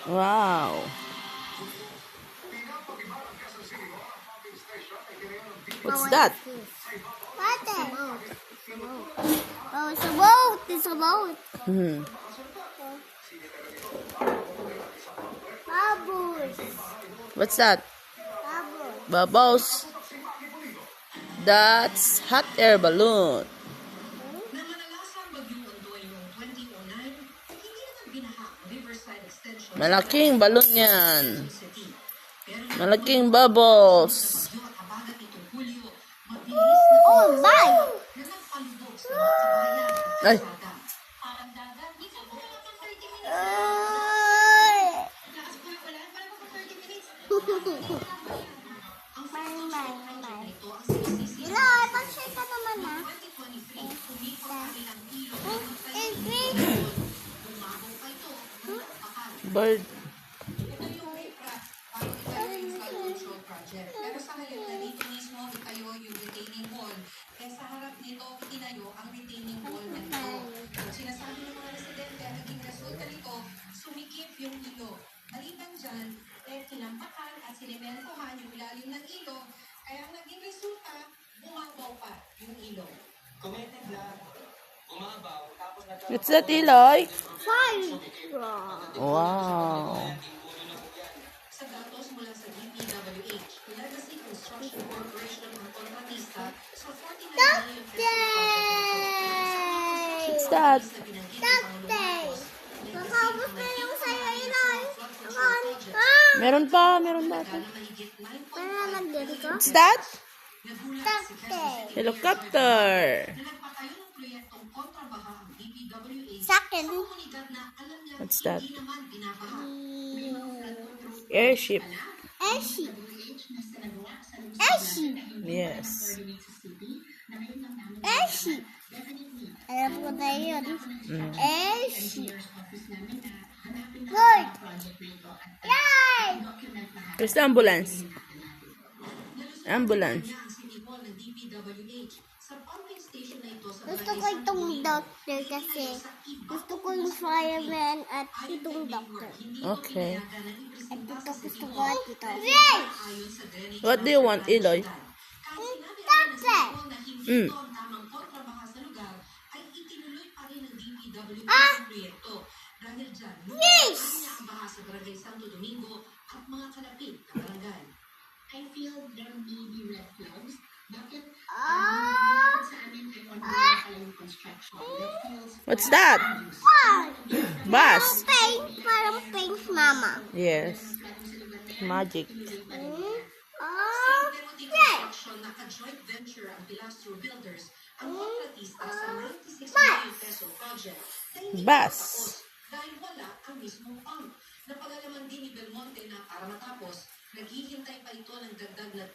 Wow. What's that? What is oh, it's a boat. It's a boat. Bubbles. What's that? Bubbles. Bubbles. That's hot air balloon. Malaking balon yan. Malaking bubbles. Oh, bye. Ay. Ilan, pag-share ka naman na. Bird. Pero sa ngayon, dito mismo itayo yung retaining wall. Kaya sa harap nito, itinayo ang retaining wall na ito. At sinasabi ng mga residente, naging resulta nito, sumikip yung ilog. Maliban dyan, kinampakan at sinimentohan yung ilalim ng ilog. Kaya ang naging resulta, bumabaw pa yung ilog. Commented lang, bumabaw, tapos nagkaroon. What's that, Eloy? Fire. Wow. Sa datos mula sa DPWH, Legacy Construction Corporation ng kontratista sa 49 million What's that? Dante. Nakabot na yung sa'yo, Iloy. Meron pa ito. Para lagyan ko. What's that? Dante. Helicopter. Sakin. What's that? Airship. Eshi. Eshi. Yes. Eshi. Alam ko na yun. Eshi. Good. Yay! Where's the ambulance? Ambulance. Gusto ko itong doctor kasi gusto ko yung fireman at itong doctor. Okay. At ito gusto ko at ito. Yes! What do you want, Eloy? Doctor! Ah! Yes! I feel there may be red flags. Bakit? What's that? Ah! Bus. Parang pink, mama. Yes. Magic. Oh, yes! Naka-joint venture ang Pilastro Builders, ang kontratista sa 96 million peso project na hindi Bus. dahil wala ang mismong fund. Napagalaman din ni Belmonte na para matapos, naghihintay pa ito ng dagdag na